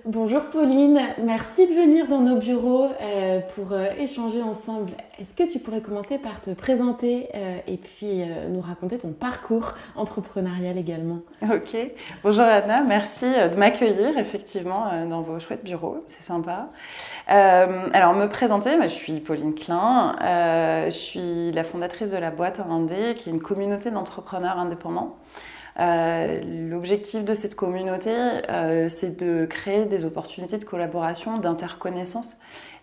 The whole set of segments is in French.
Bonjour Pauline, merci de venir dans nos bureaux pour échanger ensemble. Est-ce que tu pourrais commencer par te présenter et puis nous raconter ton parcours entrepreneurial également? Ok. Bonjour Anna, merci de m'accueillir effectivement dans vos chouettes bureaux, c'est sympa. Alors me présenter, je suis Pauline Klein, je suis la fondatrice de la boîte à Indé, qui est une communauté d'entrepreneurs indépendants. L'objectif de cette communauté, c'est de créer des opportunités de collaboration, d'interconnaissance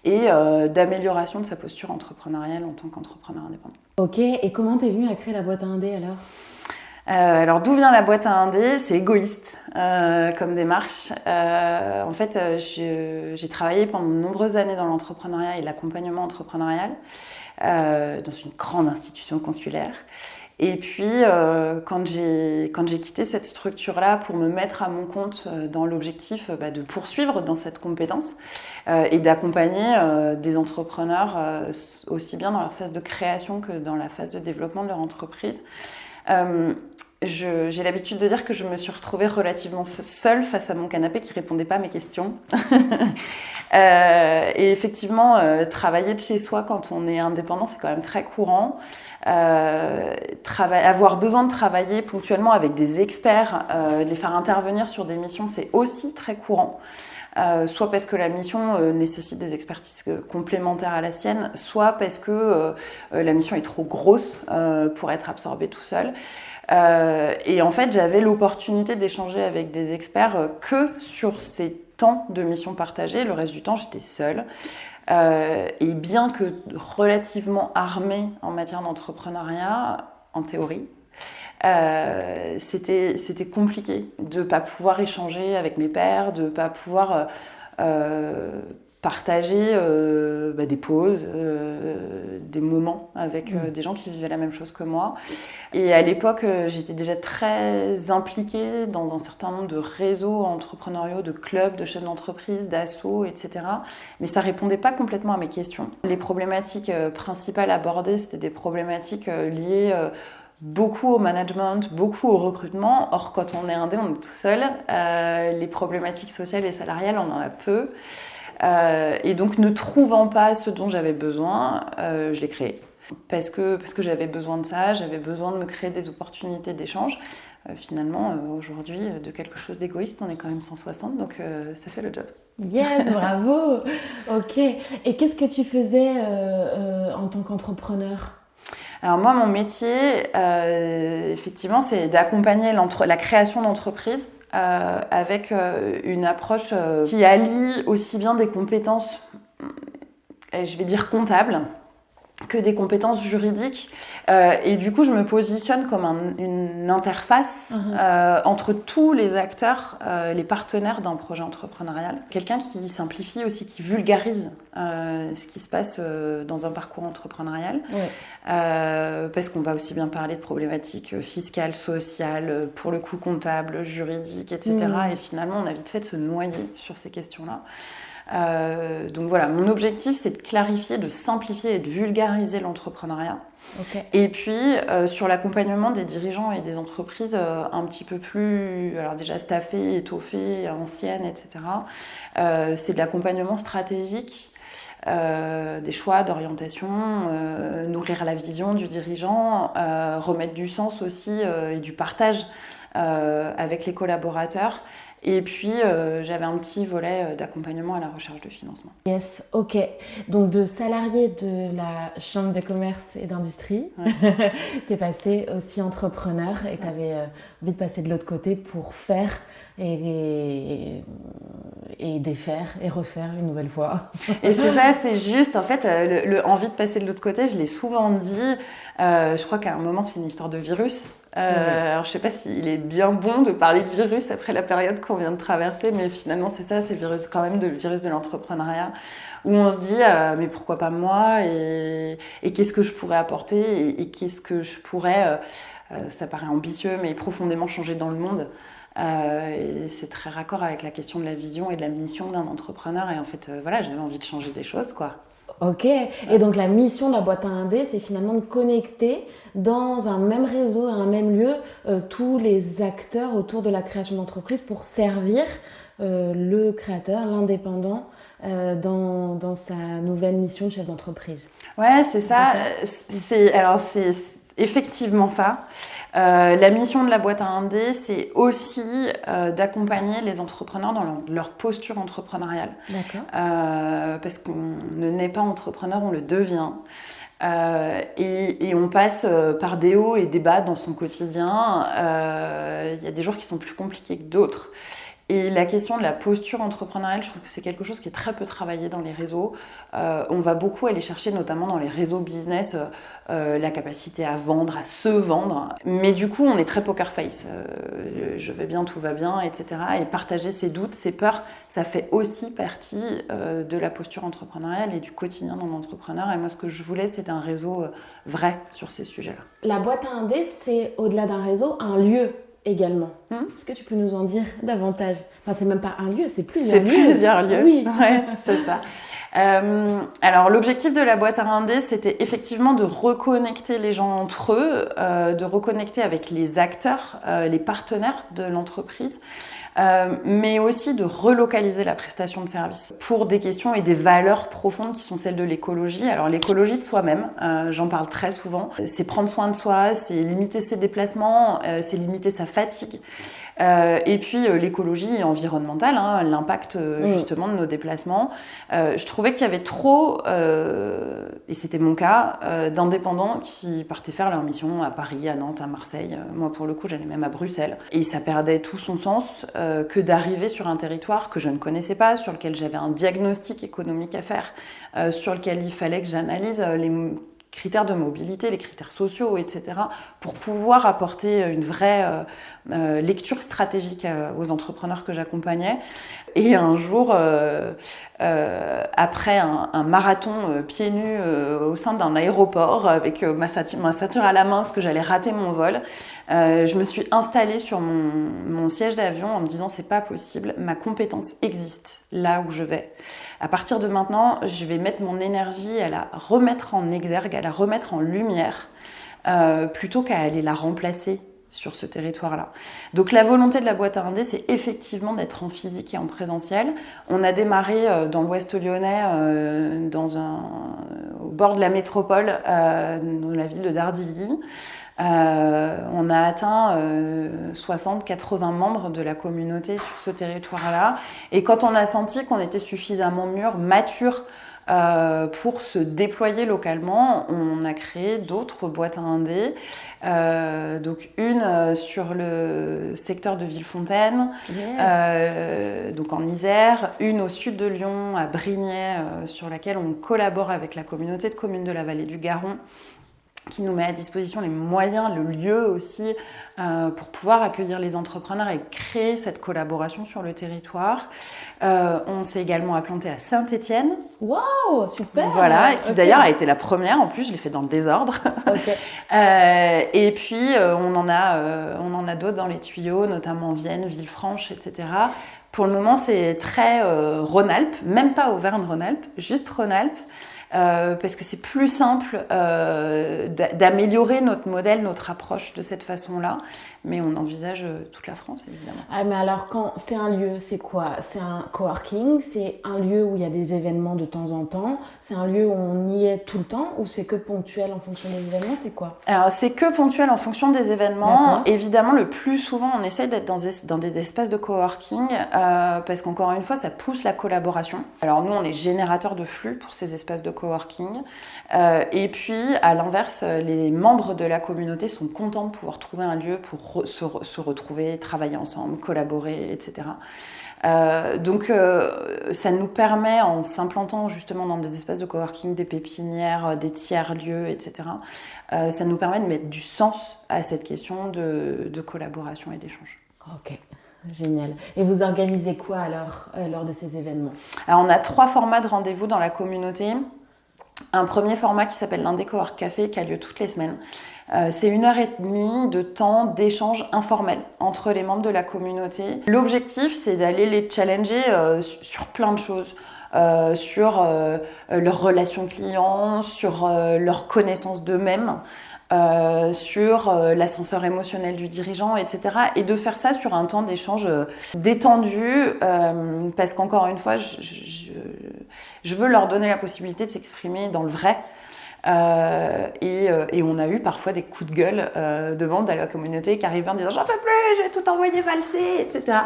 et d'amélioration de sa posture entrepreneuriale en tant qu'entrepreneur indépendant. Ok, et comment t'es venue à créer la boîte à Indé alors? Alors d'où vient la boîte à Indé? C'est égoïste comme démarche. En fait, j'ai travaillé pendant de nombreuses années dans l'entrepreneuriat et l'accompagnement entrepreneurial dans une grande institution consulaire. Et puis, quand j'ai quitté cette structure-là pour me mettre à mon compte dans l'objectif de poursuivre dans cette compétence et d'accompagner des entrepreneurs aussi bien dans leur phase de création que dans la phase de développement de leur entreprise, j'ai l'habitude de dire que je me suis retrouvée relativement seule face à mon canapé qui ne répondait pas à mes questions. Et effectivement, travailler de chez soi quand on est indépendant, c'est quand même très courant. Avoir besoin de travailler ponctuellement avec des experts, de les faire intervenir sur des missions, c'est aussi très courant. Soit parce que la mission nécessite des expertises complémentaires à la sienne, soit parce que la mission est trop grosse pour être absorbée tout seul. Et en fait, j'avais l'opportunité d'échanger avec des experts que sur ces temps de mission partagée. Le reste du temps, j'étais seule. Et bien que relativement armée en matière d'entrepreneuriat, en théorie, c'était compliqué de ne pas pouvoir échanger avec mes pairs, de ne pas pouvoir partager des pauses, des moments avec des gens qui vivaient la même chose que moi. Et à l'époque, j'étais déjà très impliquée dans un certain nombre de réseaux entrepreneuriaux, de clubs, de chefs d'entreprise, d'assos, etc. Mais ça ne répondait pas complètement à mes questions. Les problématiques principales abordées, c'était des problématiques liées beaucoup au management, beaucoup au recrutement. Or, quand on est indé, on est tout seul. Les problématiques sociales et salariales, on en a peu. Et donc, ne trouvant pas ce dont j'avais besoin, je l'ai créé. Parce que j'avais besoin de ça, j'avais besoin de me créer des opportunités d'échange. Finalement, aujourd'hui, de quelque chose d'égoïste, on est quand même 160, donc ça fait le job. Yes, bravo. Ok, et qu'est-ce que tu faisais en tant qu'entrepreneur? Alors moi, mon métier, effectivement, c'est d'accompagner la création d'entreprises avec une approche qui allie aussi bien des compétences, je vais dire comptables, que des compétences juridiques. Et du coup, je me positionne comme une interface entre tous les acteurs, les partenaires d'un projet entrepreneurial. Quelqu'un qui simplifie aussi, qui vulgarise ce qui se passe dans un parcours entrepreneurial. Ouais. Parce qu'on va aussi bien parler de problématiques fiscales, sociales, pour le coup comptables, juridiques, etc. Et finalement, on a vite fait de se noyer sur ces questions-là. Donc voilà, mon objectif, c'est de clarifier, de simplifier et de vulgariser l'entrepreneuriat. Okay. Et puis, sur l'accompagnement des dirigeants et des entreprises un petit peu plus, alors déjà staffées, étoffées, anciennes, etc. C'est de l'accompagnement stratégique, des choix d'orientation, nourrir la vision du dirigeant, remettre du sens aussi et du partage avec les collaborateurs. Et puis, j'avais un petit volet d'accompagnement à la recherche de financement. Yes, ok. Donc, de salarié de la Chambre de commerce et d'industrie, tu es passé aussi entrepreneur et tu avais envie de passer de l'autre côté pour faire et défaire et refaire une nouvelle fois. Et c'est ça, c'est juste, en fait, envie de passer de l'autre côté, je l'ai souvent dit. Je crois qu'à un moment, c'est une histoire de virus. Alors, je sais pas s'il est bien bon de parler de virus après la période qu'on vient de traverser, mais finalement, c'est ça, c'est le virus de l'entrepreneuriat, où on se dit, mais pourquoi pas moi et qu'est-ce que je pourrais apporter et qu'est-ce que je pourrais, ça paraît ambitieux, mais profondément changer dans le monde. Et c'est très raccord avec la question de la vision et de la mission d'un entrepreneur. Et en fait, voilà, j'avais envie de changer des choses, quoi. Ok, et donc la mission de la boîte à Indé, c'est finalement de connecter dans un même réseau, à un même lieu, tous les acteurs autour de la création d'entreprise pour servir le créateur, l'indépendant, dans sa nouvelle mission de chef d'entreprise. Ouais, c'est ça. C'est effectivement ça. La mission de la boîte à indé, c'est aussi d'accompagner les entrepreneurs dans leur posture entrepreneuriale. D'accord. Parce qu'on ne naît pas entrepreneur, on le devient. Et on passe par des hauts et des bas dans son quotidien. Il y a des jours qui sont plus compliqués que d'autres. Et la question de la posture entrepreneuriale, je trouve que c'est quelque chose qui est très peu travaillé dans les réseaux. On va beaucoup aller chercher, notamment dans les réseaux business, la capacité à vendre, à se vendre. Mais du coup, on est très poker face. Je vais bien, tout va bien, etc. Et partager ses doutes, ses peurs, ça fait aussi partie de la posture entrepreneuriale et du quotidien d'un entrepreneur. Et moi, ce que je voulais, c'était un réseau vrai sur ces sujets-là. La boîte à indé, c'est au-delà d'un réseau, un lieu également. Est-ce que tu peux nous en dire davantage? Enfin, c'est même pas un lieu, c'est plusieurs lieux. C'est plusieurs lieux. Oui, ouais, c'est ça. Alors, l'objectif de la boîte à indé, c'était effectivement de reconnecter les gens entre eux, de reconnecter avec les acteurs, les partenaires de l'entreprise, mais aussi de relocaliser la prestation de service pour des questions et des valeurs profondes qui sont celles de l'écologie. Alors l'écologie de soi-même, j'en parle très souvent, c'est prendre soin de soi, c'est limiter ses déplacements, c'est limiter sa fatigue. Et puis l'écologie environnementale, l'impact justement de nos déplacements. Je trouvais qu'il y avait trop, et c'était mon cas, d'indépendants qui partaient faire leur mission à Paris, à Nantes, à Marseille. Moi pour le coup j'allais même à Bruxelles. Et ça perdait tout son sens que d'arriver sur un territoire que je ne connaissais pas, sur lequel j'avais un diagnostic économique à faire, sur lequel il fallait que j'analyse les critères de mobilité, les critères sociaux, etc., pour pouvoir apporter une vraie lecture stratégique aux entrepreneurs que j'accompagnais. Et un jour, après un marathon pieds nus au sein d'un aéroport, avec ma ceinture à la main parce que j'allais rater mon vol, je me suis installée sur mon siège d'avion en me disant c'est pas possible, ma compétence existe là où je vais. À partir de maintenant, je vais mettre mon énergie à la remettre en exergue, à la remettre en lumière, plutôt qu'à aller la remplacer sur ce territoire-là. Donc la volonté de la boîte à indé, c'est effectivement d'être en physique et en présentiel. On a démarré dans l'Ouest lyonnais, au bord de la métropole, dans la ville de Dardilly. On a atteint 60-80 membres de la communauté sur ce territoire-là. Et quand on a senti qu'on était suffisamment mature pour se déployer localement, on a créé d'autres boîtes à indé. Donc une sur le secteur de Villefontaine, yes. Donc en Isère, une au sud de Lyon, à Brignais, sur laquelle on collabore avec la communauté de communes de la vallée du Garonne, qui nous met à disposition les moyens, le lieu aussi, pour pouvoir accueillir les entrepreneurs et créer cette collaboration sur le territoire. On s'est également implanté à Saint-Étienne. Waouh, super. Voilà, qui d'ailleurs a été la première, en plus je l'ai fait dans le désordre. Okay. Et puis on en a d'autres dans les tuyaux, notamment Vienne, Villefranche, etc. Pour le moment c'est très Rhône-Alpes, même pas Auvergne-Rhône-Alpes, juste Rhône-Alpes. Parce que c'est plus simple d'améliorer notre modèle, notre approche de cette façon-là. Mais on envisage toute la France, évidemment. Ah, mais alors, quand c'est un lieu, c'est quoi? C'est un coworking? C'est un lieu où il y a des événements de temps en temps? C'est un lieu où on y est tout le temps? Ou c'est que ponctuel en fonction des événements? C'est quoi? Alors, c'est que ponctuel en fonction des événements. D'accord. Évidemment, le plus souvent, on essaie d'être dans des espaces de coworking parce qu'encore une fois, ça pousse la collaboration. Alors, nous, on est générateur de flux pour ces espaces de coworking. Et puis, à l'inverse, les membres de la communauté sont contents de pouvoir trouver un lieu pour se retrouver, travailler ensemble, collaborer, etc. Donc, ça nous permet, en s'implantant justement dans des espaces de coworking, des pépinières, des tiers-lieux, etc., ça nous permet de mettre du sens à cette question de collaboration et d'échange. Ok. Génial. Et vous organisez quoi alors lors de ces événements? Alors, on a 3 formats de rendez-vous dans la communauté. Un premier format qui s'appelle l'Indé Cowork Café, qui a lieu toutes les semaines. C'est 1h30 de temps d'échange informel entre les membres de la communauté. L'objectif, c'est d'aller les challenger sur plein de choses. Sur leur relation client, sur leur connaissance d'eux-mêmes, sur l'ascenseur émotionnel du dirigeant, etc. Et de faire ça sur un temps d'échange détendu, parce qu'encore une fois, je veux leur donner la possibilité de s'exprimer dans le vrai. Et on a eu parfois des coups de gueule de membres de la communauté qui arrivaient en disant « J'en peux plus, j'ai tout envoyé valser », etc.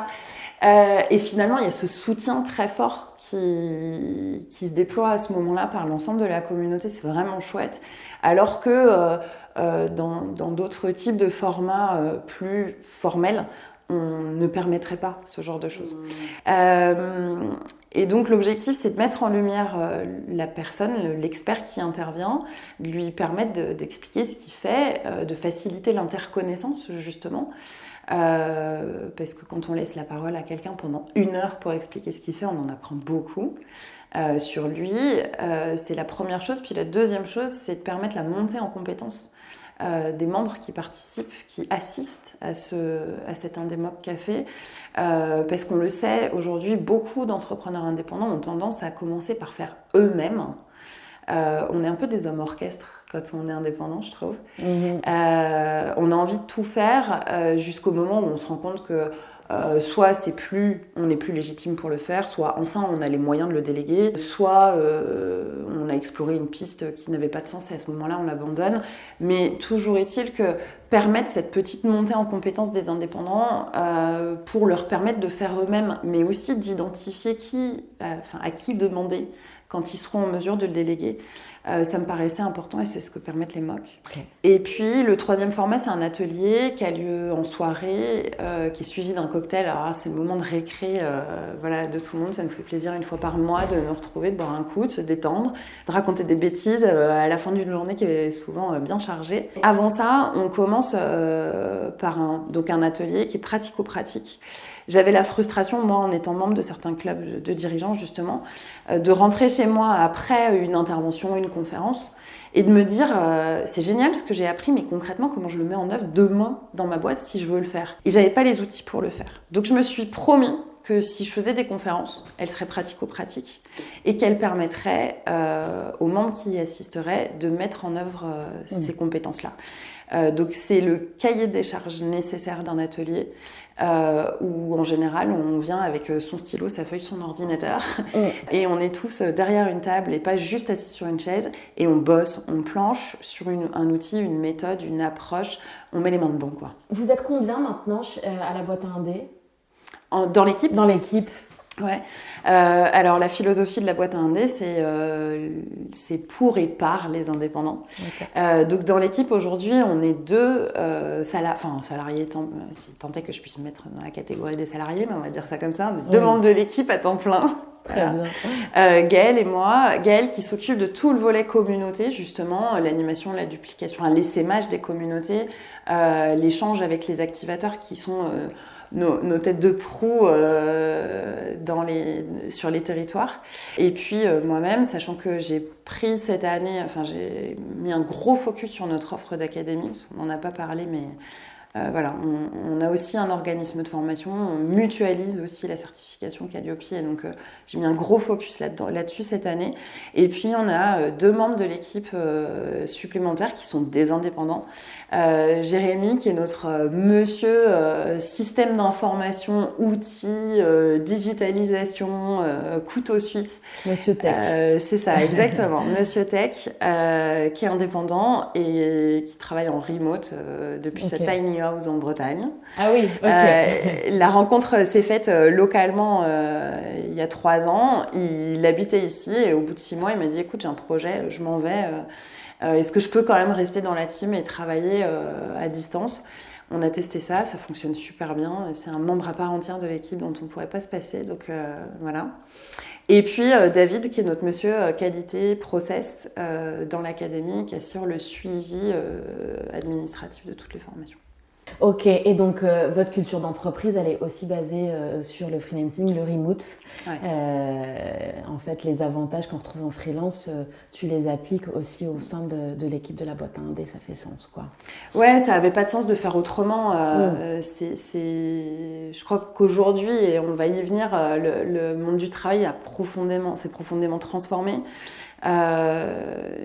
Et finalement, il y a ce soutien très fort qui se déploie à ce moment-là par l'ensemble de la communauté. C'est vraiment chouette. Alors que dans d'autres types de formats plus formels, on ne permettrait pas ce genre de choses. Et donc l'objectif, c'est de mettre en lumière la personne, l'expert qui intervient, de lui permettre d'expliquer ce qu'il fait, de faciliter l'interconnaissance justement. Parce que quand on laisse la parole à quelqu'un pendant 1 heure pour expliquer ce qu'il fait, on en apprend beaucoup sur lui. C'est la première chose. Puis la deuxième chose, c'est de permettre la montée en compétences des membres qui participent, qui assistent à cet Indémoc Café. Parce qu'on le sait, aujourd'hui, beaucoup d'entrepreneurs indépendants ont tendance à commencer par faire eux-mêmes. On est un peu des hommes orchestres quand on est indépendant, je trouve. On a envie de tout faire jusqu'au moment où on se rend compte que soit on n'est plus légitime pour le faire, soit enfin on a les moyens de le déléguer, soit on a exploré une piste qui n'avait pas de sens et à ce moment-là on l'abandonne. Mais toujours est-il que permettre cette petite montée en compétence des indépendants pour leur permettre de faire eux-mêmes, mais aussi d'identifier à qui demander quand ils seront en mesure de le déléguer. Ça me paraissait important et c'est ce que permettent les MOC. Okay. Et puis le troisième format, c'est un atelier qui a lieu en soirée, qui est suivi d'un cocktail. Alors c'est le moment de récré de tout le monde. Ça nous fait plaisir 1 fois par mois de nous retrouver, de boire un coup, de se détendre, de raconter des bêtises à la fin d'une journée qui est souvent bien chargée. Avant ça, on commence par un atelier qui est pratico-pratique. J'avais la frustration, moi, en étant membre de certains clubs de dirigeants, justement, de rentrer chez moi après une intervention, une conférence, et de me dire c'est génial ce que j'ai appris, mais concrètement, comment je le mets en œuvre demain dans ma boîte si je veux le faire. Et j'avais pas les outils pour le faire. Donc je me suis promis que si je faisais des conférences, elles seraient pratico-pratiques et qu'elles permettraient aux membres qui y assisteraient de mettre en œuvre ces compétences-là. Donc c'est le cahier des charges nécessaire d'un atelier où en général on vient avec son stylo, sa feuille, son ordinateur et on est tous derrière une table et pas juste assis sur une chaise et on bosse, on planche sur un outil, une méthode, une approche, on met les mains dedans quoi. Vous êtes combien maintenant à la boîte à Indé ? Dans l'équipe ? Dans l'équipe. Ouais. Alors la philosophie de la boîte à Indé, c'est pour et par les indépendants. Okay. Donc dans l'équipe aujourd'hui, on est 2 salariés, tant est que je puisse me mettre dans la catégorie des salariés, mais on va dire ça comme ça, on est 2 membres de l'équipe à temps plein. Très bien. Gaëlle et moi, Gaëlle qui s'occupe de tout le volet communauté, justement, l'animation, la duplication, l'essaimage des communautés, l'échange avec les activateurs qui sont nos têtes de proue sur les territoires. Et puis moi-même, sachant que j'ai pris cette année, j'ai mis un gros focus sur notre offre d'académie, parce qu'on n'en a pas parlé, mais on a aussi un organisme de formation, on mutualise aussi la certification Calliope, et donc j'ai mis un gros focus là-dessus cette année. Et puis on a 2 membres de l'équipe supplémentaires qui sont des indépendants. Jérémy, qui est notre monsieur système d'information, outils, digitalisation, couteau suisse. Monsieur Tech. C'est ça, exactement. Monsieur Tech, qui est indépendant et qui travaille en remote depuis sa tiny house en Bretagne. Ah oui, ok. La rencontre s'est faite localement il y a 3 ans. Il habitait ici et au bout de 6 mois, il m'a dit « Écoute, j'ai un projet, je m'en vais. Est-ce que je peux quand même rester dans la team et travailler à distance ?» On a testé ça, ça fonctionne super bien. C'est un membre à part entière de l'équipe dont on ne pourrait pas se passer. Donc voilà. Et puis David, qui est notre monsieur qualité, process dans l'académie, qui assure le suivi administratif de toutes les formations. Ok, et donc votre culture d'entreprise, elle est aussi basée sur le freelancing, le remote. Ouais. En fait, les avantages qu'on retrouve en freelance, tu les appliques aussi au sein de l'équipe de la boîte à Indé, ça fait sens, quoi. Ouais, ça n'avait pas de sens de faire autrement. Je crois qu'aujourd'hui, et on va y venir, le monde du travail s'est profondément transformé.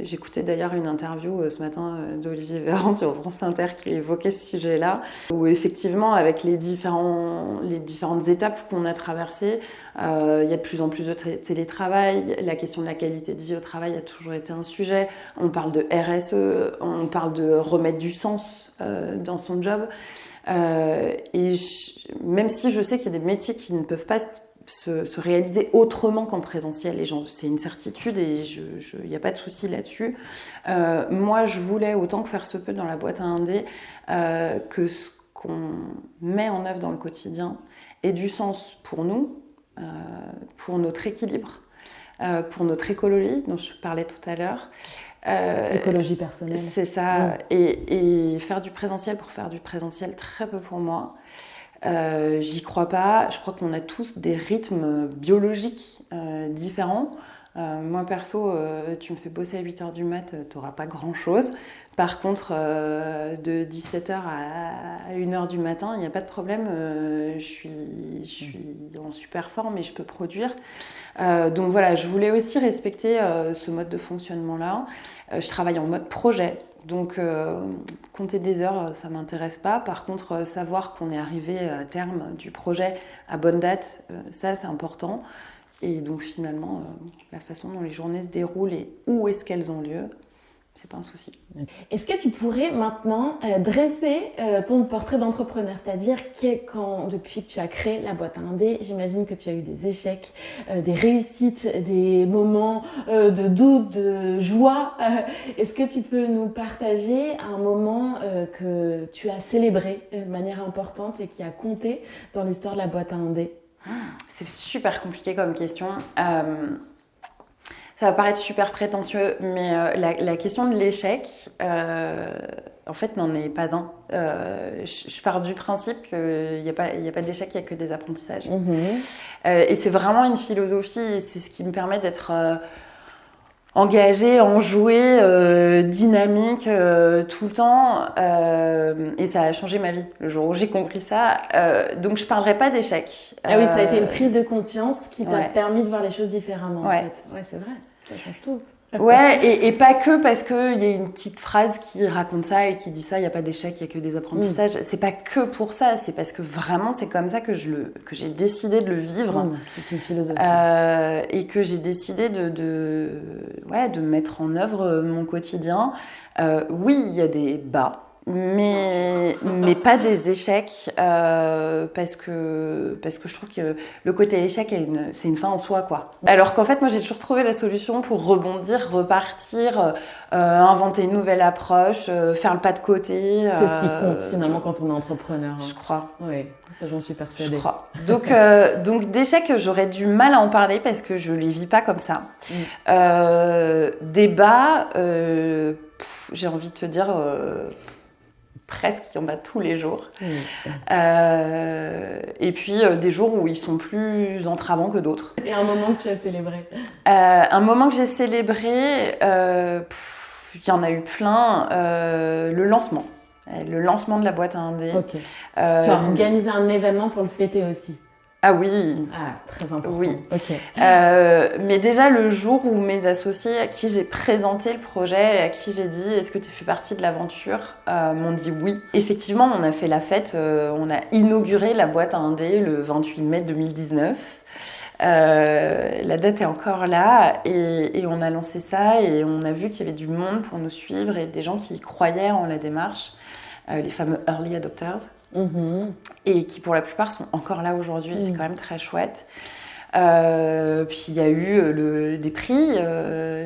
J'écoutais d'ailleurs une interview ce matin d'Olivier Véran sur France Inter qui évoquait ce sujet-là, où effectivement, avec les différentes étapes qu'on a traversées, il y a de plus en plus de télétravail, la question de la qualité de vie au travail a toujours été un sujet, on parle de RSE, on parle de remettre du sens dans son job, même si je sais qu'il y a des métiers qui ne peuvent pas se réaliser autrement qu'en présentiel. C'est une certitude et il n'y a pas de souci là-dessus. Moi, je voulais, autant que faire se peut dans la boîte à indé, que ce qu'on met en œuvre dans le quotidien ait du sens pour nous, pour notre équilibre, pour notre écologie, dont je parlais tout à l'heure. Écologie personnelle. C'est ça. Et faire du présentiel pour faire du présentiel, très peu pour moi. J'y crois pas. Je crois qu'on a tous des rythmes biologiques différents. Moi perso, tu me fais bosser à 8h du mat, t'auras pas grand chose. Par contre, de 17h à 1h du matin, il n'y a pas de problème. Je suis en super forme et je peux produire. Donc voilà, je voulais aussi respecter ce mode de fonctionnement-là. Je travaille en mode projet. Donc, compter des heures, ça ne m'intéresse pas. Par contre, savoir qu'on est arrivé à terme du projet à bonne date, ça, c'est important. Et donc, finalement, la façon dont les journées se déroulent et où est-ce qu'elles ont lieu, c'est pas un souci. Est-ce que tu pourrais maintenant dresser ton portrait d'entrepreneur? C'est-à-dire depuis que tu as créé la boîte à indé, j'imagine que tu as eu des échecs, des réussites, des moments de doute, de joie. Est-ce que tu peux nous partager un moment que tu as célébré de manière importante et qui a compté dans l'histoire de la boîte à indé? C'est super compliqué comme question. Ça va paraître super prétentieux, mais la question de l'échec, en fait, n'en est pas un. Je pars du principe qu'il n'y a pas d'échec, il n'y a que des apprentissages. Et c'est vraiment une philosophie, et c'est ce qui me permet d'être engagée, enjouée, dynamique tout le temps. Et ça a changé ma vie le jour où j'ai compris ça. Donc, je ne parlerai pas d'échec. Ah oui, ça a été une prise de conscience qui t'a permis de voir les choses différemment, en fait. Ouais, c'est vrai. Ça change tout. Ouais, et pas que parce qu'il y a une petite phrase qui raconte ça et qui dit ça, il n'y a pas d'échec, il n'y a que des apprentissages. C'est pas que pour ça, c'est parce que vraiment c'est comme ça que j'ai décidé de le vivre. C'est une philosophie. Et que j'ai décidé de mettre en œuvre mon quotidien. Oui, il y a des bas. Mais pas des échecs parce que je trouve que le côté échec c'est une fin en soi, quoi. Alors qu'en fait moi j'ai toujours trouvé la solution pour rebondir, repartir, inventer une nouvelle approche, faire le pas de côté. C'est ce qui compte finalement quand on est entrepreneur. Je crois. Oui, ça j'en suis persuadée. Je crois. Donc d'échecs j'aurais du mal à en parler parce que je les vis pas comme ça. Des bas, j'ai envie de te dire. Presque, il y en a tous les jours. Et puis, des jours où ils sont plus entravants que d'autres. Et un moment que tu as célébré? Un moment que j'ai célébré, il y en a eu plein. Le lancement de la boîte à indé. Okay. Tu as organisé un événement pour le fêter aussi? Ah oui. Ah, très important. Oui. Okay. Mais déjà, le jour où mes associés à qui j'ai présenté le projet, à qui j'ai dit « Est-ce que tu fais partie de l'aventure ?» m'ont dit oui. Effectivement, on a fait la fête, on a inauguré la boîte à indé le 28 mai 2019. La date est encore là et on a lancé ça et on a vu qu'il y avait du monde pour nous suivre et des gens qui croyaient en la démarche, les fameux early adopters. Et qui pour la plupart sont encore là aujourd'hui, c'est quand même très chouette. Puis il y a eu des prix,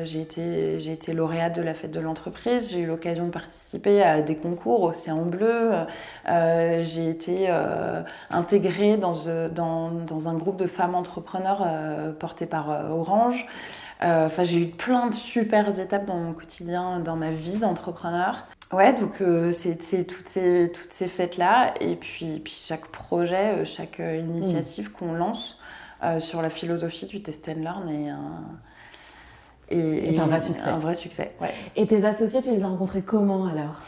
j'ai été lauréate de la fête de l'entreprise, j'ai eu l'occasion de participer à des concours Océan Bleu, j'ai été intégrée dans un groupe de femmes entrepreneurs porté par Orange. J'ai eu plein de super étapes dans mon quotidien, dans ma vie d'entrepreneur. Ouais, donc c'est toutes ces fêtes-là et puis chaque projet, chaque initiative qu'on lance sur la philosophie du test and learn est un vrai succès. Un vrai succès, ouais. Et tes associés, tu les as rencontrés comment alors?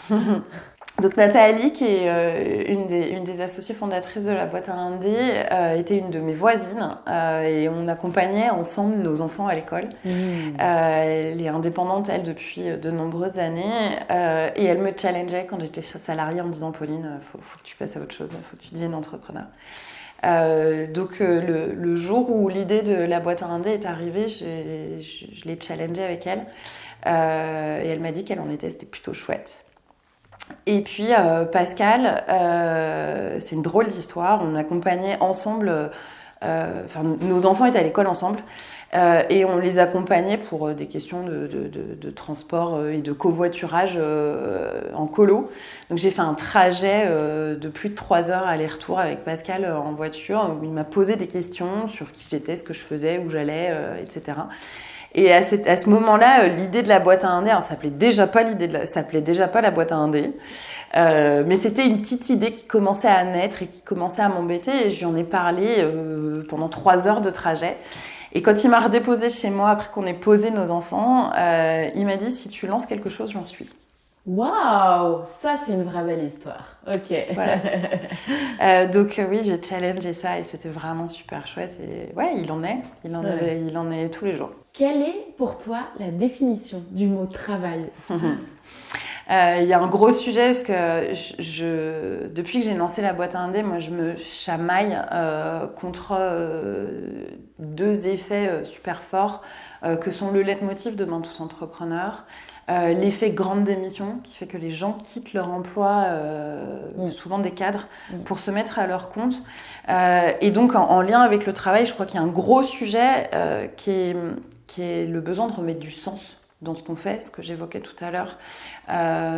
Donc Nathalie, qui est une des associées fondatrices de la boîte à indé, était une de mes voisines et on accompagnait ensemble nos enfants à l'école. Elle est indépendante, elle, depuis de nombreuses années et elle me challengeait quand j'étais salariée en me disant « Pauline, faut que tu passes à autre chose, faut que tu deviennes entrepreneur ». Donc le jour où l'idée de la boîte à indé est arrivée, je l'ai challengée avec elle et elle m'a dit qu'elle en était, c'était plutôt chouette. Et puis Pascal, c'est une drôle d'histoire. On accompagnait ensemble, nos enfants étaient à l'école ensemble et on les accompagnait pour des questions de transport et de covoiturage en colo. Donc j'ai fait un trajet de plus de 3 heures aller-retour avec Pascal en voiture où il m'a posé des questions sur qui j'étais, ce que je faisais, où j'allais, etc. Et à ce moment-là, l'idée de la boîte à indé, alors ça s'appelait déjà pas la boîte à indé, mais c'était une petite idée qui commençait à naître et qui commençait à m'embêter. Et je lui en ai parlé pendant 3 heures de trajet. Et quand il m'a redéposé chez moi après qu'on ait posé nos enfants, il m'a dit si tu lances quelque chose, j'en suis. Waouh, ça c'est une vraie belle histoire. Ok. Voilà. Donc oui, j'ai challengé ça et c'était vraiment super chouette. Et ouais, il en est tous les jours. Quelle est pour toi la définition du mot travail? Il y a un gros sujet parce que depuis que j'ai lancé la boîte à indé, moi je me chamaille contre 2 effets super forts que sont le leitmotiv de Demain tous entrepreneurs, l'effet grande démission qui fait que les gens quittent leur emploi, souvent des cadres, pour se mettre à leur compte. Et donc en lien avec le travail, je crois qu'il y a un gros sujet qui est le besoin de remettre du sens dans ce qu'on fait, ce que j'évoquais tout à l'heure.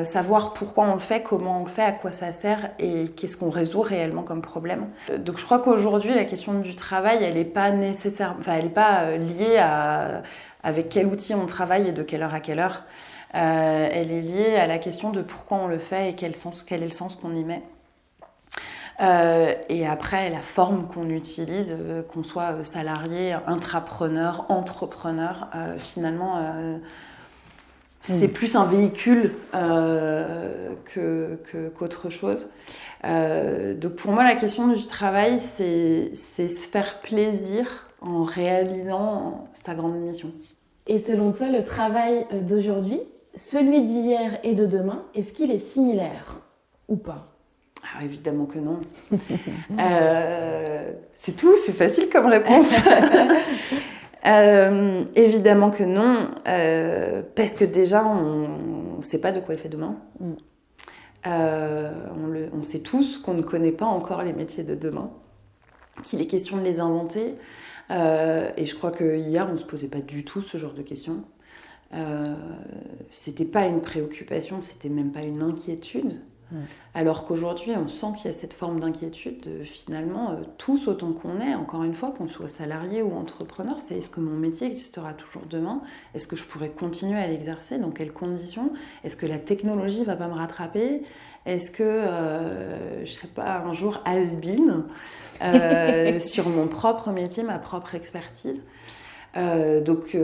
Savoir pourquoi on le fait, comment on le fait, à quoi ça sert et qu'est-ce qu'on résout réellement comme problème. Donc je crois qu'aujourd'hui, la question du travail, elle n'est pas liée à avec quel outil on travaille et de quelle heure à quelle heure. Elle est liée à la question de pourquoi on le fait et quel est le sens qu'on y met. Et après, la forme qu'on utilise, qu'on soit salarié, intrapreneur, entrepreneur, finalement, c'est plus un véhicule qu'autre chose. Donc pour moi, la question du travail, c'est se faire plaisir en réalisant sa grande mission. Et selon toi, le travail d'aujourd'hui, celui d'hier et de demain, est-ce qu'il est similaire ou pas? Ah, évidemment que non. C'est tout, c'est facile comme réponse. Évidemment que non, parce que déjà, on ne sait pas de quoi est fait demain. On sait tous qu'on ne connaît pas encore les métiers de demain, qu'il est question de les inventer. Et je crois que hier, on ne se posait pas du tout ce genre de questions. C'était pas une préoccupation, c'était même pas une inquiétude. Alors qu'aujourd'hui, on sent qu'il y a cette forme d'inquiétude. Finalement, tous autant qu'on est, encore une fois, qu'on soit salarié ou entrepreneur, c'est est-ce que mon métier existera toujours demain? Est-ce que je pourrais continuer à l'exercer? Dans quelles conditions? Est-ce que la technologie va pas me rattraper? Est-ce que je serai pas un jour has-been sur mon propre métier, ma propre expertise? Donc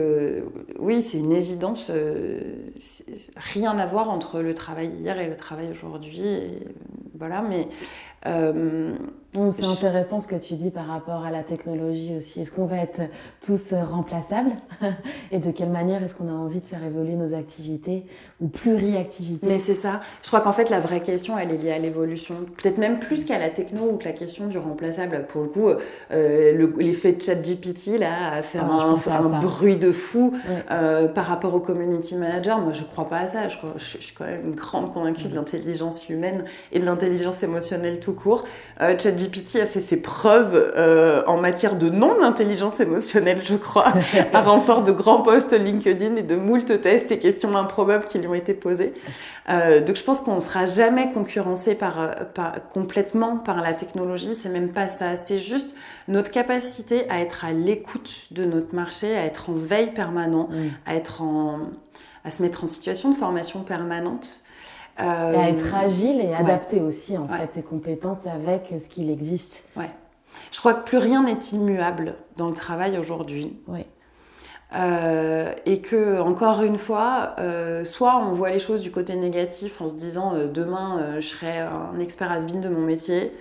oui, c'est une évidence, rien à voir entre le travail hier et le travail aujourd'hui, et voilà, mais... c'est intéressant ce que tu dis par rapport à la technologie aussi. Est-ce qu'on va être tous remplaçables? Et de quelle manière est-ce qu'on a envie de faire évoluer nos activités ou pluriactivités? Mais c'est ça. Je crois qu'en fait, la vraie question, elle est liée à l'évolution. Peut-être même plus qu'à la techno ou que la question du remplaçable. Pour le coup, l'effet de ChatGPT, là, à faire un bruit de fou par rapport au community manager, moi, je crois pas à ça. Je suis quand même une grande convaincue de l'intelligence humaine et de l'intelligence émotionnelle tout court. ChatGPT a fait ses preuves en matière de non-intelligence émotionnelle, je crois, à renfort de grands posts LinkedIn et de moult tests et questions improbables qui lui ont été posées. Donc je pense qu'on ne sera jamais concurrencé complètement par la technologie, c'est même pas ça, c'est juste notre capacité à être à l'écoute de notre marché, à être en veille permanente, à se mettre en situation de formation permanente. Et à être agile et adapter aussi en fait ses compétences avec ce qu'il existe. Ouais. Je crois que plus rien n'est immuable dans le travail aujourd'hui. Ouais. Et que, encore une fois, soit on voit les choses du côté négatif en se disant demain je serai un expert has-been de mon métier,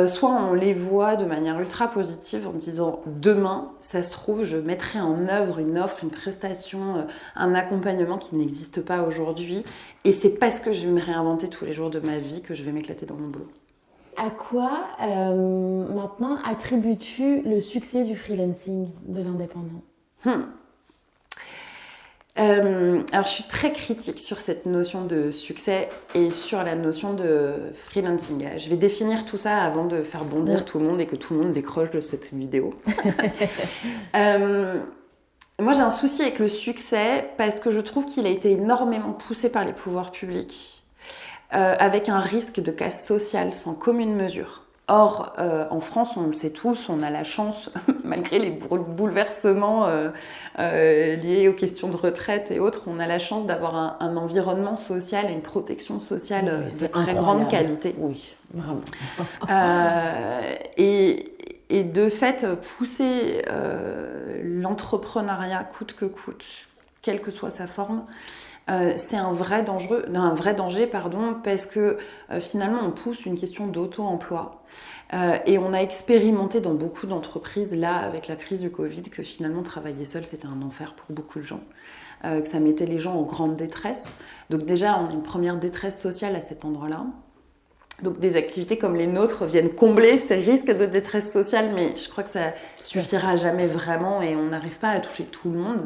soit on les voit de manière ultra positive en disant demain, ça se trouve, je mettrai en œuvre une offre, une prestation, un accompagnement qui n'existe pas aujourd'hui, et c'est parce que je vais me réinventer tous les jours de ma vie que je vais m'éclater dans mon boulot. À quoi maintenant attribues-tu le succès du freelancing, de l'indépendant? Alors je suis très critique sur cette notion de succès et sur la notion de freelancing. Je vais définir tout ça avant de faire bondir tout le monde et que tout le monde décroche de cette vidéo. Moi j'ai un souci avec le succès parce que je trouve qu'il a été énormément poussé par les pouvoirs publics avec un risque de casse sociale sans commune mesure. Or, en France, on le sait tous, on a la chance, malgré les bouleversements liés aux questions de retraite et autres, on a la chance d'avoir un environnement social et une protection sociale de très grande qualité. Oui, vraiment. Et de fait, pousser l'entrepreneuriat coûte que coûte, quelle que soit sa forme, c'est un vrai danger, parce que finalement on pousse une question d'auto-emploi et on a expérimenté dans beaucoup d'entreprises là avec la crise du Covid que finalement travailler seul c'était un enfer pour beaucoup de gens, que ça mettait les gens en grande détresse. Donc déjà on a une première détresse sociale à cet endroit-là. Donc des activités comme les nôtres viennent combler ces risques de détresse sociale, mais je crois que ça suffira jamais vraiment et on n'arrive pas à toucher tout le monde.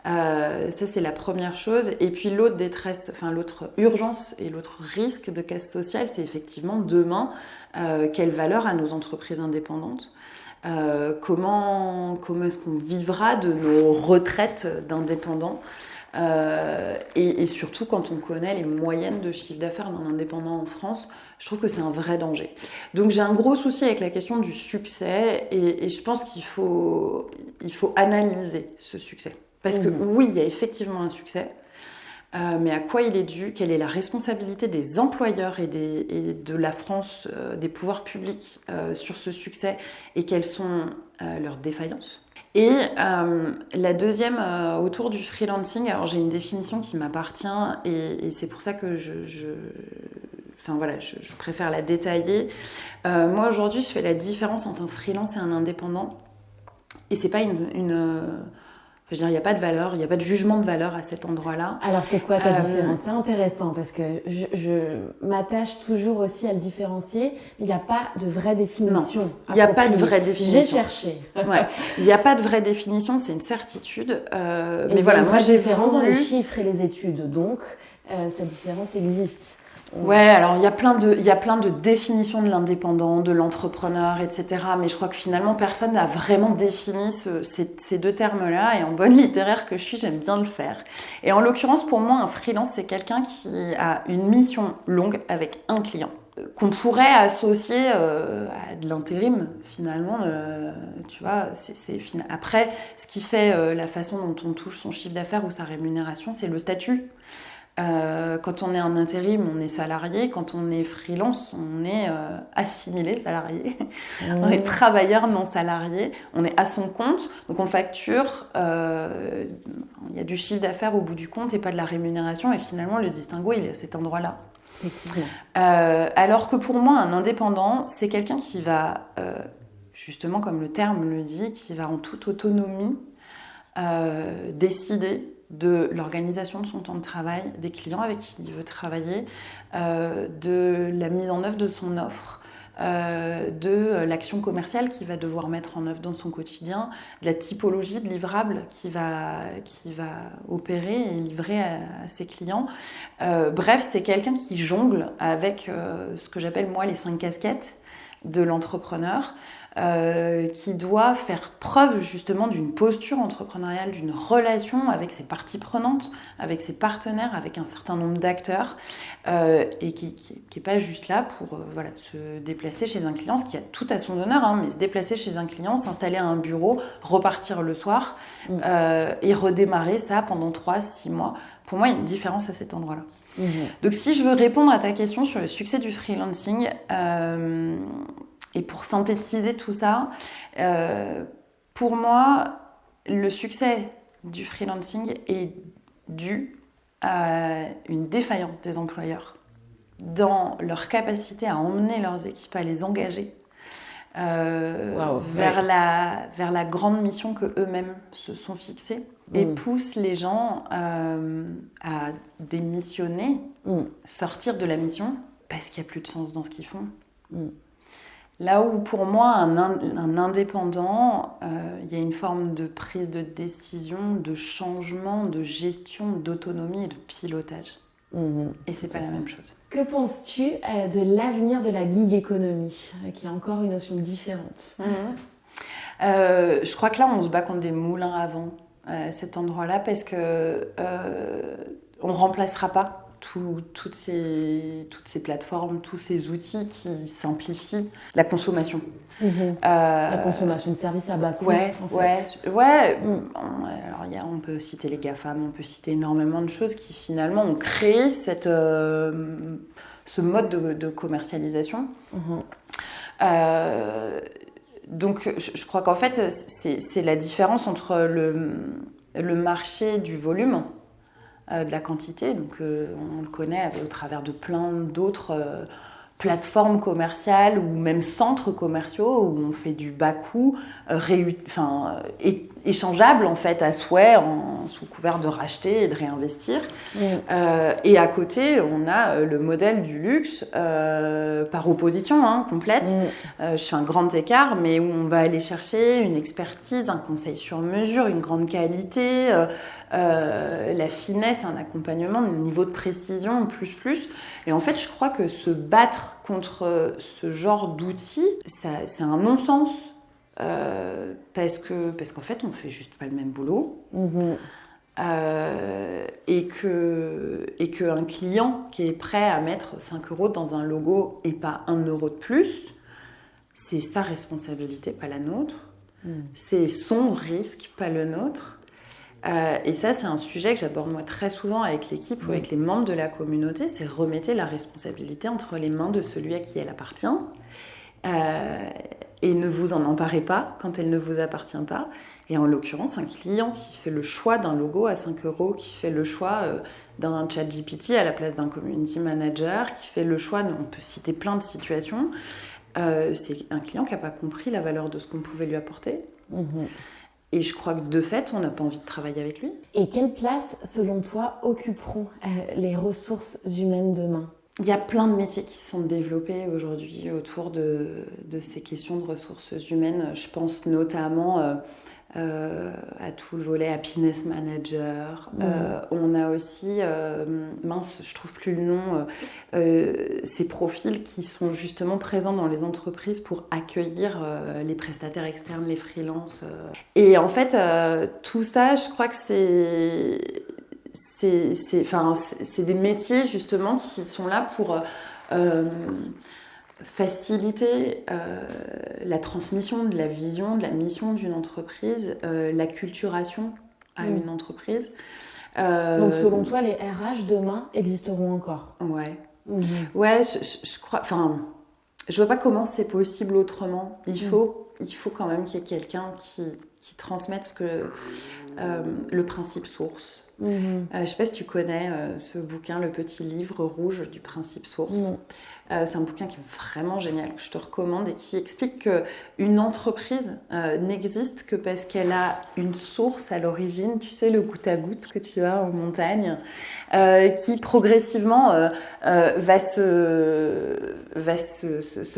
Ça c'est la première chose. Et puis l'autre détresse, enfin l'autre urgence et l'autre risque de casse sociale, c'est effectivement demain quelle valeur à nos entreprises indépendantes, comment est-ce qu'on vivra de nos retraites d'indépendants, et surtout quand on connaît les moyennes de chiffre d'affaires d'un indépendant en France, je trouve que c'est un vrai danger. Donc j'ai un gros souci avec la question du succès et je pense qu'il faut analyser ce succès. Parce que oui, il y a effectivement un succès, mais à quoi il est dû? Quelle est la responsabilité des employeurs et de la France, des pouvoirs publics sur ce succès et quelles sont leurs défaillances? Et la deuxième, autour du freelancing, alors j'ai une définition qui m'appartient et c'est pour ça que je préfère la détailler. Moi aujourd'hui, je fais la différence entre un freelance et un indépendant et c'est pas je veux dire, il n'y a pas de valeur, il n'y a pas de jugement de valeur à cet endroit-là. Alors, c'est quoi ta différence? C'est intéressant parce que je m'attache toujours aussi à le différencier. Il n'y a pas de vraie définition. Non, il n'y a pas de vraie définition. J'ai cherché. Ouais. Il n'y a pas de vraie définition, c'est une certitude. Mais voilà, moi j'ai différence dans les chiffres et les études. Donc, cette différence existe. Ouais, alors il y a plein de définitions de l'indépendant, de l'entrepreneur, etc. Mais je crois que finalement personne n'a vraiment défini ces deux termes-là. Et en bonne littéraire que je suis, j'aime bien le faire. Et en l'occurrence, pour moi, un freelance, c'est quelqu'un qui a une mission longue avec un client qu'on pourrait associer à de l'intérim finalement. Tu vois, après, ce qui fait la façon dont on touche son chiffre d'affaires ou sa rémunération, c'est le statut. Quand on est en intérim, on est salarié. Quand on est freelance, on est assimilé salarié. On est travailleur non salarié. On est à son compte. Donc on facture. Il y a du chiffre d'affaires au bout du compte et pas de la rémunération. Et finalement, le distinguo, il est à cet endroit-là. Effectivement. Alors que pour moi, un indépendant, c'est quelqu'un qui va, justement comme le terme le dit, qui va en toute autonomie décider de l'organisation de son temps de travail, des clients avec qui il veut travailler, de la mise en œuvre de son offre, de l'action commerciale qu'il va devoir mettre en œuvre dans son quotidien, de la typologie de livrables qu'il va opérer et livrer à ses clients. Bref, c'est quelqu'un qui jongle avec ce que j'appelle moi les 5 casquettes de l'entrepreneur, qui doit faire preuve justement d'une posture entrepreneuriale, d'une relation avec ses parties prenantes, avec ses partenaires, avec un certain nombre d'acteurs, et qui n'est pas juste là pour se déplacer chez un client, ce qui a tout à son honneur, hein, mais se déplacer chez un client, s'installer à un bureau, repartir le soir, et redémarrer ça pendant 3-6 mois. Pour moi, il y a une différence à cet endroit-là. Donc si je veux répondre à ta question sur le succès du freelancing, et pour synthétiser tout ça, pour moi, le succès du freelancing est due à une défaillance des employeurs dans leur capacité à emmener leurs équipes, à les engager vers la grande mission qu'eux-mêmes se sont fixés et poussent les gens à démissionner, sortir de la mission parce qu'il n'y a plus de sens dans ce qu'ils font. Là où pour moi, un indépendant, il y a une forme de prise de décision, de changement, de gestion, d'autonomie et de pilotage. Et c'est pas la même chose. Que penses-tu de l'avenir de la gig economy, qui est encore une notion différente? Je crois que là, on se bat contre des moulins à vent à cet endroit-là parce que on remplacera pas toutes ces plateformes, tous ces outils qui simplifient la consommation. La consommation de services à bas coût. Alors, on peut citer les GAFAM, on peut citer énormément de choses qui finalement ont créé ce mode de commercialisation. Donc, je crois qu'en fait, c'est la différence entre le marché du volume, de la quantité, donc on le connaît au travers de plein d'autres plateformes commerciales ou même centres commerciaux où on fait du bas coût, échangeable en fait à souhait, sous couvert de racheter et de réinvestir. Et à côté, on a le modèle du luxe par opposition complète. Je fais un grand écart, mais où on va aller chercher une expertise, un conseil sur mesure, une grande qualité, la finesse, un accompagnement, un niveau de précision plus. Et en fait, je crois que se battre contre ce genre d'outils, c'est un non-sens. Parce qu'en fait, on fait juste pas le même boulot. Et qu'un client qui est prêt à mettre 5 € dans un logo et pas 1 euro de plus, c'est sa responsabilité, pas la nôtre. C'est son risque, pas le nôtre. Et ça, c'est un sujet que j'aborde moi très souvent avec l'équipe ou avec les membres de la communauté, c'est remettez la responsabilité entre les mains de celui à qui elle appartient. Et ne vous en emparez pas quand elle ne vous appartient pas. Et en l'occurrence, un client qui fait le choix d'un logo à 5 €, qui fait le choix d'un chat GPT à la place d'un community manager, qui fait le choix, on peut citer plein de situations, c'est un client qui n'a pas compris la valeur de ce qu'on pouvait lui apporter. Et je crois que de fait, on n'a pas envie de travailler avec lui. Et quelle place, selon toi, occuperont les ressources humaines demain ? Il y a plein de métiers qui sont développés aujourd'hui autour de ces questions de ressources humaines. Je pense notamment à tout le volet happiness manager. On a aussi, je trouve plus le nom, ces profils qui sont justement présents dans les entreprises pour accueillir les prestataires externes, les freelances. Et en fait, tout ça, je crois que c'est des métiers justement qui sont là pour faciliter la transmission de la vision, de la mission d'une entreprise, l'acculturation à une entreprise. Donc selon toi, les RH demain existeront encore ? Ouais. Ouais, je crois. Enfin, je vois pas comment c'est possible autrement. Il faut quand même qu'il y ait quelqu'un qui transmette le principe source. Je sais pas si tu connais ce bouquin, Le Petit Livre Rouge du Principe Source. C'est un bouquin qui est vraiment génial, que je te recommande et qui explique qu'une entreprise n'existe que parce qu'elle a une source à l'origine, tu sais, le goutte à goutte que tu as en montagne, qui progressivement va se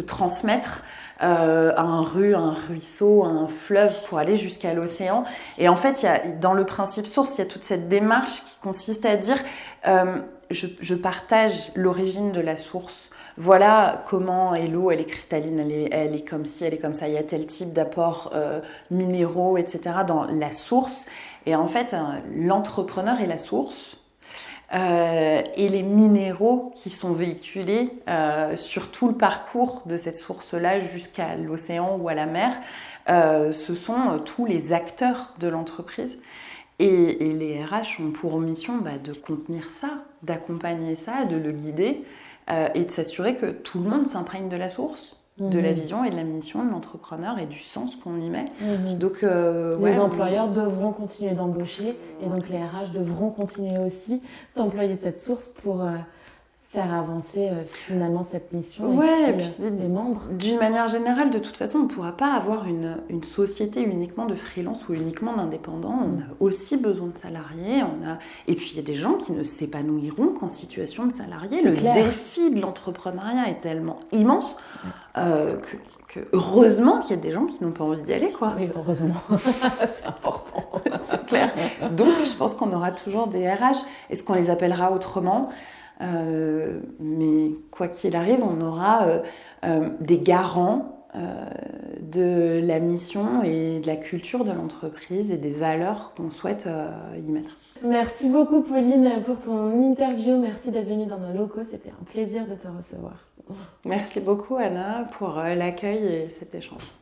transmettre à un ruisseau, à un fleuve pour aller jusqu'à l'océan. Et en fait, dans le principe source, il y a toute cette démarche qui consiste à dire je partage l'origine de la source. Voilà comment est l'eau, elle est cristalline, elle est comme ci, elle est comme ça. Il y a tel type d'apports minéraux, etc. dans la source. Et en fait, l'entrepreneur est la source. Et les minéraux qui sont véhiculés sur tout le parcours de cette source-là jusqu'à l'océan ou à la mer, ce sont tous les acteurs de l'entreprise. Et les RH ont pour mission de contenir ça, d'accompagner ça, de le guider et de s'assurer que tout le monde s'imprègne de la source. de la vision et de la mission de l'entrepreneur et du sens qu'on y met. Donc, les employeurs devront continuer d'embaucher et donc les RH devront continuer aussi d'employer cette source pour faire avancer finalement cette mission et puis les membres. D'une manière générale, de toute façon, on ne pourra pas avoir une société uniquement de freelance ou uniquement d'indépendants. On a aussi besoin de salariés. Et puis, il y a des gens qui ne s'épanouiront qu'en situation de salarié. Le défi de l'entrepreneuriat est tellement immense que heureusement qu'il y a des gens qui n'ont pas envie d'y aller, quoi. Oui, heureusement. C'est important. C'est clair. Donc, je pense qu'on aura toujours des RH. Est-ce qu'on les appellera autrement ? Mais quoi qu'il arrive, on aura des garants de la mission et de la culture de l'entreprise et des valeurs qu'on souhaite y mettre. Merci beaucoup Pauline pour ton interview. Merci d'être venue dans nos locaux. C'était un plaisir de te recevoir. Merci beaucoup Anna pour l'accueil et cet échange.